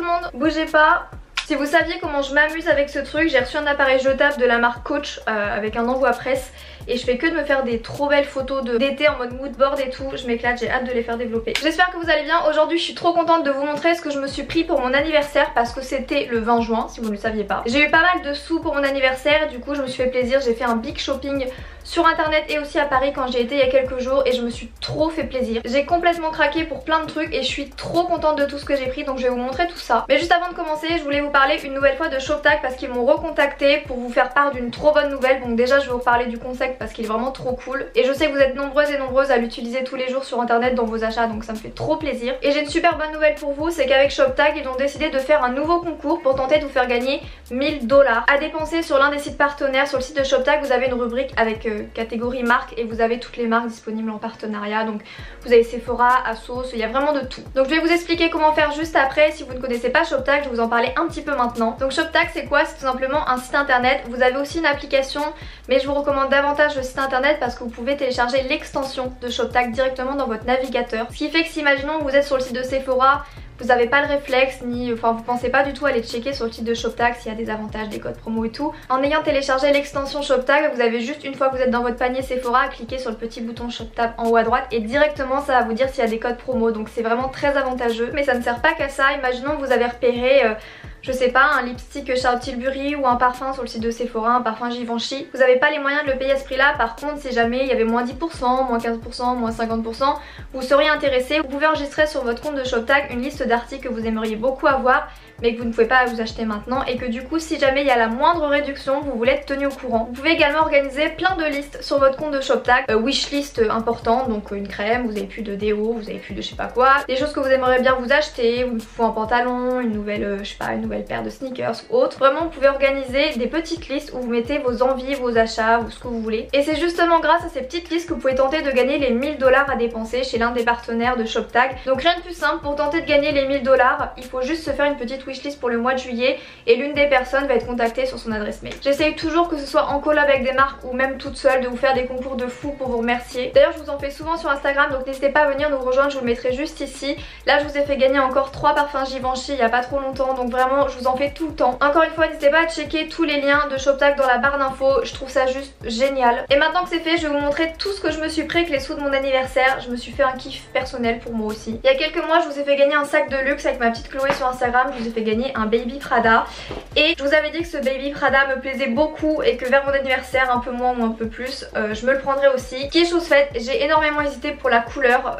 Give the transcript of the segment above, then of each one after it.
monde, bougez pas. Si vous saviez comment je m'amuse avec ce truc, j'ai reçu un appareil jetable de la marque Coach avec un envoi presse. Et je fais que de me faire des trop belles photos d'été en mode mood board et tout. Je m'éclate, j'ai hâte de les faire développer. J'espère que vous allez bien. Aujourd'hui je suis trop contente de vous montrer ce que je me suis pris pour mon anniversaire, parce que c'était le 20 juin si vous ne le saviez pas. J'ai eu pas mal de sous pour mon anniversaire, du coup je me suis fait plaisir. J'ai fait un big shopping sur internet et aussi à Paris quand j'ai été il y a quelques jours, et je me suis trop fait plaisir. J'ai complètement craqué pour plein de trucs et je suis trop contente de tout ce que j'ai pris, donc je vais vous montrer tout ça. Mais juste avant de commencer, je voulais vous parler une nouvelle fois de Shoptag parce qu'ils m'ont recontacté pour vous faire part d'une trop bonne nouvelle. Donc déjà je vais vous parler du concept parce qu'il est vraiment trop cool, et je sais que vous êtes nombreuses et nombreuses à l'utiliser tous les jours sur internet dans vos achats, donc ça me fait trop plaisir. Et j'ai une super bonne nouvelle pour vous, c'est qu'avec Shoptag ils ont décidé de faire un nouveau concours pour tenter de vous faire gagner 1000 $ à dépenser sur l'un des sites partenaires. Sur le site de Shoptag vous avez une rubrique avec catégorie marque et vous avez toutes les marques disponibles en partenariat. Donc vous avez Sephora, Asos, il y a vraiment de tout. Donc je vais vous expliquer comment faire juste après. Si vous ne connaissez pas Shoptag, je vais vous en parler un petit peu maintenant. Donc Shoptag c'est quoi? C'est tout simplement un site internet. Vous avez aussi une application, mais je vous recommande davantage le site internet parce que vous pouvez télécharger l'extension de Shoptag directement dans votre navigateur. Ce qui fait que si imaginons que vous êtes sur le site de Sephora, vous n'avez pas le réflexe, enfin vous pensez pas du tout aller checker sur le site de Shoptag s'il y a des avantages, des codes promo et tout. En ayant téléchargé l'extension Shoptag, vous avez juste, une fois que vous êtes dans votre panier Sephora, à cliquer sur le petit bouton Shoptag en haut à droite et directement ça va vous dire s'il y a des codes promo. Donc c'est vraiment très avantageux, mais ça ne sert pas qu'à ça. Imaginons que vous avez repéré je sais pas, un lipstick Charlotte Tilbury ou un parfum sur le site de Sephora, un parfum Givenchy. Vous n'avez pas les moyens de le payer à ce prix là. Par contre si jamais il y avait moins 10%, moins 15%, moins 50%, vous seriez intéressé, vous pouvez enregistrer sur votre compte de Shoptag une liste d'articles que vous aimeriez beaucoup avoir mais que vous ne pouvez pas vous acheter maintenant, et que du coup si jamais il y a la moindre réduction vous voulez être tenu au courant. Vous pouvez également organiser plein de listes sur votre compte de Shoptag, wishlist important, donc une crème, vous avez plus de déo, vous avez plus de je sais pas quoi, des choses que vous aimeriez bien vous acheter, il vous faut un pantalon, une nouvelle je sais pas, une nouvelle paire de sneakers ou autre. Vraiment vous pouvez organiser des petites listes où vous mettez vos envies, vos achats ou ce que vous voulez, et c'est justement grâce à ces petites listes que vous pouvez tenter de gagner les 1000 $ à dépenser chez l'un des partenaires de Shoptag. Donc rien de plus simple, pour tenter de gagner les 1000 $, il faut juste se faire une petite wishlist pour le mois de juillet et l'une des personnes va être contactée sur son adresse mail. J'essaye toujours, que ce soit en collab avec des marques ou même toute seule, de vous faire des concours de fou pour vous remercier. D'ailleurs je vous en fais souvent sur Instagram, donc n'hésitez pas à venir nous rejoindre, je vous le mettrai juste ici. Là je vous ai fait gagner encore 3 parfums Givenchy il y a pas trop longtemps, donc vraiment je vous en fais tout le temps. Encore une fois n'hésitez pas à checker tous les liens de Shoptag dans la barre d'infos, je trouve ça juste génial. Et maintenant que c'est fait, je vais vous montrer tout ce que je me suis pris avec les sous de mon anniversaire. Je me suis fait un kiff personnel pour moi aussi. Il y a quelques mois je vous ai fait gagner un sac de luxe avec ma petite Chloé sur Instagram, je vous ai fait gagner un Baby Prada, et je vous avais dit que ce Baby Prada me plaisait beaucoup et que vers mon anniversaire, un peu moins ou un peu plus, je me le prendrais aussi. Qui est chose faite, j'ai énormément hésité pour la couleur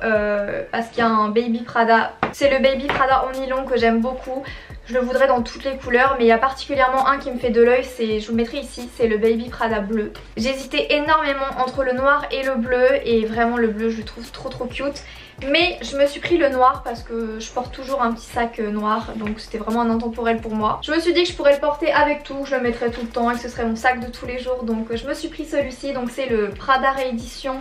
parce qu'il y a un Baby Prada, c'est le Baby Prada en nylon que j'aime beaucoup. Je le voudrais dans toutes les couleurs, mais il y a particulièrement un qui me fait de l'œil, je vous le mettrai ici, c'est le Baby Prada bleu. J'hésitais énormément entre le noir et le bleu, et vraiment le bleu je le trouve trop cute. Mais je me suis pris le noir parce que je porte toujours un petit sac noir, donc c'était vraiment un intemporel pour moi. Je me suis dit que je pourrais le porter avec tout, je le mettrais tout le temps et que ce serait mon sac de tous les jours, donc je me suis pris celui-ci. Donc c'est le Prada réédition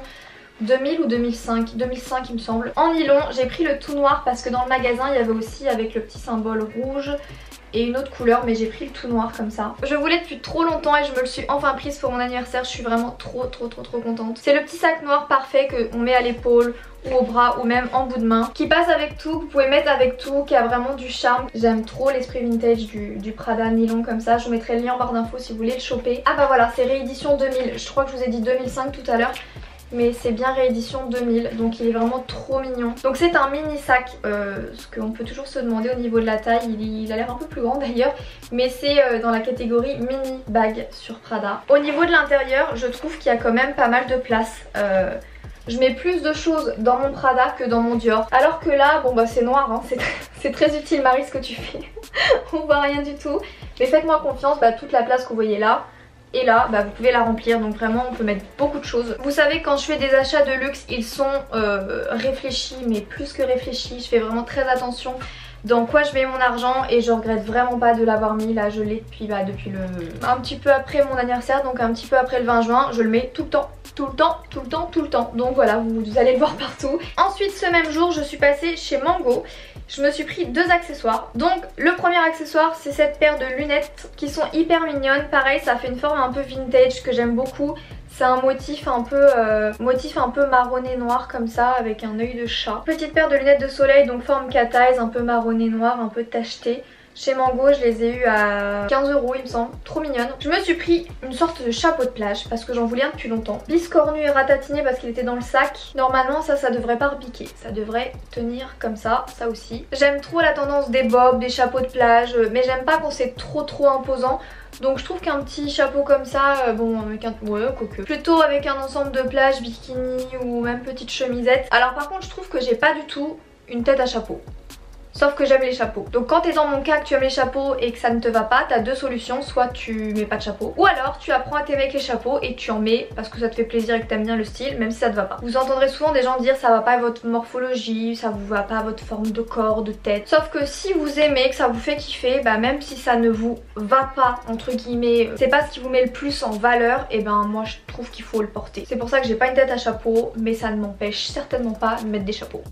2000 ou 2005, 2005 il me semble, en nylon. J'ai pris le tout noir parce que dans le magasin il y avait aussi avec le petit symbole rouge et une autre couleur, mais j'ai pris le tout noir comme ça. Je voulais depuis trop longtemps et je me le suis enfin prise pour mon anniversaire. Je suis vraiment trop contente. C'est le petit sac noir parfait qu'on met à l'épaule ou au bras ou même en bout de main, qui passe avec tout, que vous pouvez mettre avec tout, qui a vraiment du charme. J'aime trop l'esprit vintage du Prada nylon comme ça. Je vous mettrai le lien en barre d'infos si vous voulez le choper. Ah bah voilà, c'est réédition 2000, je crois que je vous ai dit 2005 tout à l'heure, mais c'est bien réédition 2000, donc il est vraiment trop mignon. Donc c'est un mini sac, ce qu'on peut toujours se demander au niveau de la taille, il a l'air un peu plus grand d'ailleurs, mais c'est dans la catégorie mini bag sur Prada. Au niveau de l'intérieur, je trouve qu'il y a quand même pas mal de place. Je mets plus de choses dans mon Prada que dans mon Dior. Alors que là, bon bah c'est noir, hein, c'est très utile Marie ce que tu fais. On voit rien du tout. Mais faites-moi confiance, bah, toute la place que vous voyez là, et là bah, vous pouvez la remplir, donc vraiment on peut mettre beaucoup de choses. Vous savez, quand je fais des achats de luxe, ils sont réfléchis, mais plus que réfléchis. Je fais vraiment très attention dans quoi je mets mon argent et je regrette vraiment pas de l'avoir mis. Là je l'ai depuis, un petit peu après mon anniversaire, donc un petit peu après le 20 juin, je le mets tout le temps. Donc voilà, vous allez le voir partout. Ensuite ce même jour je suis passée chez Mango je me suis pris 2 accessoires. Donc le premier accessoire c'est cette paire de lunettes qui sont hyper mignonnes. Pareil, ça fait une forme un peu vintage que j'aime beaucoup. C'est un motif un peu marronné noir comme ça avec un œil de chat. Petite paire de lunettes de soleil donc forme cat eyes, un peu marronné noir, un peu tacheté. Chez Mango, je les ai eu à 15 € il me semble, trop mignonne. Je me suis pris une sorte de chapeau de plage parce que j'en voulais un depuis longtemps. Biscornu et ratatiné parce qu'il était dans le sac. Normalement ça devrait pas repiquer, ça devrait tenir comme ça aussi. J'aime trop la tendance des bobs, des chapeaux de plage, mais j'aime pas quand c'est trop imposant. Donc je trouve qu'un petit chapeau comme ça, bon avec un... ouais, quoique. Plutôt avec un ensemble de plage, bikini ou même petite chemisette. Alors par contre je trouve que j'ai pas du tout une tête à chapeau. Sauf que j'aime les chapeaux. Donc quand t'es dans mon cas que tu aimes les chapeaux et que ça ne te va pas, t'as 2 solutions. Soit tu mets pas de chapeau, ou alors tu apprends à t'aimer avec les chapeaux et tu en mets parce que ça te fait plaisir et que t'aimes bien le style, même si ça te va pas. Vous entendrez souvent des gens dire ça va pas à votre morphologie, ça vous va pas à votre forme de corps, de tête. Sauf que si vous aimez, que ça vous fait kiffer, bah même si ça ne vous va pas, entre guillemets, c'est pas ce qui vous met le plus en valeur, et ben moi je trouve qu'il faut le porter. C'est pour ça que j'ai pas une tête à chapeau, mais ça ne m'empêche certainement pas de mettre des chapeaux.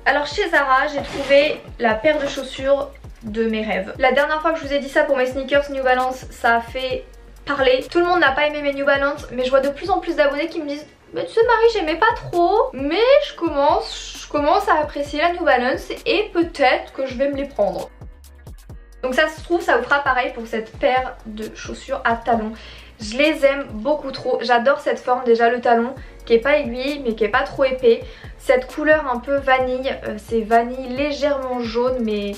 Alors chez Zara, j'ai trouvé la paire de chaussures de mes rêves. La dernière fois que je vous ai dit ça pour mes sneakers New Balance, ça a fait parler. Tout le monde n'a pas aimé mes New Balance, mais je vois de plus en plus d'abonnés qui me disent mais tu sais Marie, j'aimais pas trop, mais je commence à apprécier la New Balance et peut-être que je vais me les prendre. Donc ça se trouve, ça vous fera pareil pour cette paire de chaussures à talons. Je les aime beaucoup trop, j'adore cette forme déjà, le talon qui est pas aiguille mais qui est pas trop épais. Cette couleur un peu vanille, c'est vanille légèrement jaune mais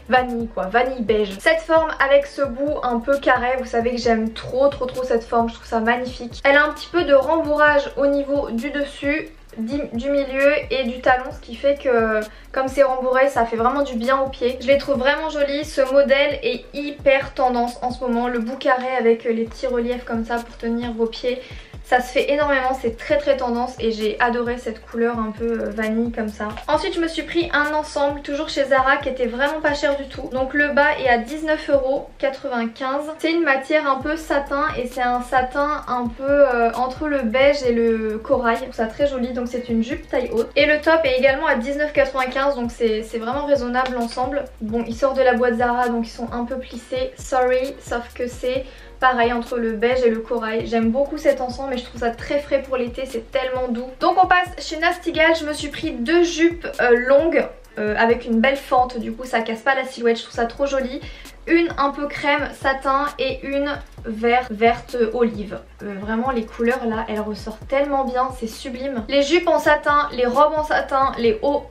vanille quoi, vanille beige. Cette forme avec ce bout un peu carré, vous savez que j'aime trop cette forme, je trouve ça magnifique. Elle a un petit peu de rembourrage au niveau du dessus, du milieu et du talon, ce qui fait que comme c'est rembourré ça fait vraiment du bien aux pieds. Je les trouve vraiment jolies, ce modèle est hyper tendance en ce moment, le bout carré avec les petits reliefs comme ça pour tenir vos pieds. Ça se fait énormément, c'est très tendance et j'ai adoré cette couleur un peu vanille comme ça. Ensuite je me suis pris un ensemble toujours chez Zara qui était vraiment pas cher du tout. Donc le bas est à 19,95 €. C'est une matière un peu satin et c'est un satin un peu entre le beige et le corail. Je trouve ça très joli, donc c'est une jupe taille haute. Et le top est également à 19,95 €, donc c'est vraiment raisonnable l'ensemble. Bon, il sort de la boîte Zara donc ils sont un peu plissés, sorry, sauf que c'est pareil entre le beige et le corail. J'aime beaucoup cet ensemble et je trouve ça très frais pour l'été, c'est tellement doux. Donc on passe chez Nasty Gal, je me suis pris 2 jupes longues avec une belle fente, du coup ça casse pas la silhouette, je trouve ça trop joli. Une un peu crème satin et une verte olive. Vraiment les couleurs là elles ressortent tellement bien, c'est sublime. Les jupes en satin, les robes en satin, les hauts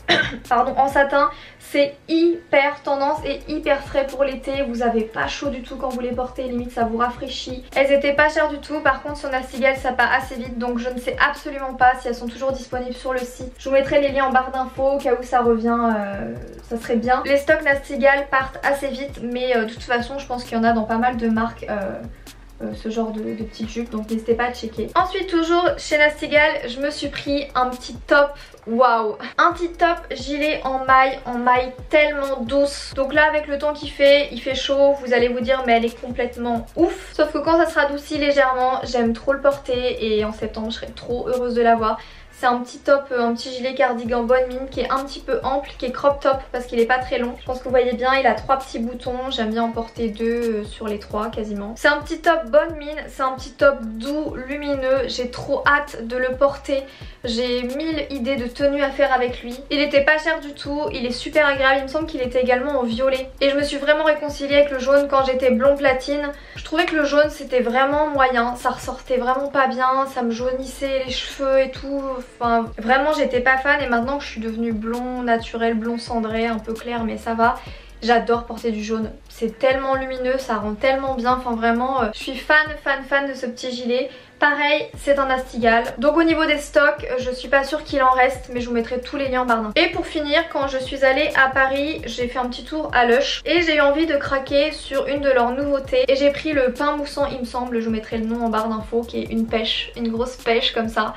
pardon en satin, c'est hyper tendance et hyper frais pour l'été. Vous avez pas chaud du tout quand vous les portez, limite ça vous rafraîchit. Elles étaient pas chères du tout, par contre sur Nasty Gal ça part assez vite, donc je ne sais absolument pas si elles sont toujours disponibles sur le site. Je vous mettrai les liens en barre d'infos au cas où ça revient, ça serait bien. Les stocks Nasty Gal partent assez vite, mais de toute façon je pense qu'il y en a dans pas mal de marques ce genre de petites jupes, donc n'hésitez pas à checker. Ensuite toujours chez Nasty Gal, je me suis pris un petit top, waouh, un petit top gilet en maille tellement douce. Donc là avec le temps qu'il fait, il fait chaud, vous allez vous dire mais elle est complètement ouf. Sauf que quand ça se radoucit légèrement, j'aime trop le porter et en septembre je serai trop heureuse de l'avoir. C'est un petit top, un petit gilet cardigan bonne mine qui est un petit peu ample, qui est crop top parce qu'il est pas très long. Je pense que vous voyez bien, il a 3 petits boutons, j'aime bien en porter 2 sur les 3 quasiment. C'est un petit top bonne mine, c'est un petit top doux, lumineux, j'ai trop hâte de le porter. J'ai 1000 idées de tenues à faire avec lui. Il était pas cher du tout, il est super agréable, il me semble qu'il était également en violet. Et je me suis vraiment réconciliée avec le jaune quand j'étais blond platine. Je trouvais que le jaune c'était vraiment moyen, ça ressortait vraiment pas bien, ça me jaunissait les cheveux et tout. Enfin vraiment j'étais pas fan et maintenant que je suis devenue blond naturel, blond cendré, un peu clair mais ça va. J'adore porter du jaune, c'est tellement lumineux, ça rend tellement bien, enfin vraiment je suis fan de ce petit gilet. Pareil, c'est un Nasty Gal. Donc au niveau des stocks, je suis pas sûre qu'il en reste, mais je vous mettrai tous les liens en barre d'infos. Et pour finir, quand je suis allée à Paris, j'ai fait un petit tour à Lush et j'ai eu envie de craquer sur une de leurs nouveautés. Et j'ai pris le pain moussant, il me semble, je vous mettrai le nom en barre d'infos, qui est une pêche, une grosse pêche comme ça.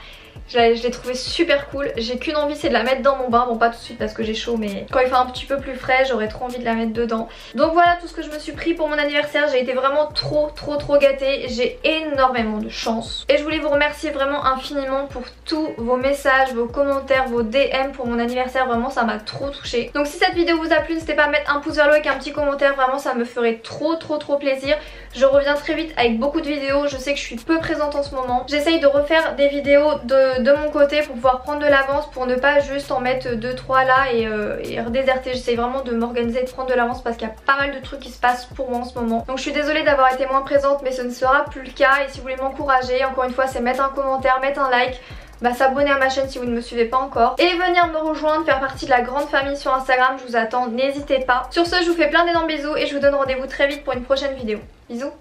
Je l'ai trouvé super cool. J'ai qu'une envie, c'est de la mettre dans mon bain. Bon, pas tout de suite parce que j'ai chaud, mais quand il fait un petit peu plus frais, j'aurais trop envie de la mettre dedans. Donc voilà tout ce que je me suis pris pour mon anniversaire. J'ai été vraiment trop gâtée. J'ai énormément de chance. Et je voulais vous remercier vraiment infiniment pour tous vos messages, vos commentaires, vos DM pour mon anniversaire. Vraiment, ça m'a trop touchée. Donc si cette vidéo vous a plu, n'hésitez pas à mettre un pouce vers le haut avec un petit commentaire. Vraiment, ça me ferait trop plaisir. Je reviens très vite avec beaucoup de vidéos. Je sais que je suis peu présente en ce moment. J'essaye de refaire des vidéos de mon côté pour pouvoir prendre de l'avance, pour ne pas juste en mettre 2-3 là et redéserter. J'essaye vraiment de m'organiser, de prendre de l'avance parce qu'il y a pas mal de trucs qui se passent pour moi en ce moment. Donc je suis désolée d'avoir été moins présente, mais ce ne sera plus le cas. Et si vous voulez m'encourager, encore une fois, c'est mettre un commentaire, mettre un like, s'abonner à ma chaîne si vous ne me suivez pas encore et venir me rejoindre, faire partie de la grande famille sur Instagram. Je vous attends, n'hésitez pas. Sur ce, je vous fais plein d'énormes bisous et je vous donne rendez-vous très vite pour une prochaine vidéo. Bisous.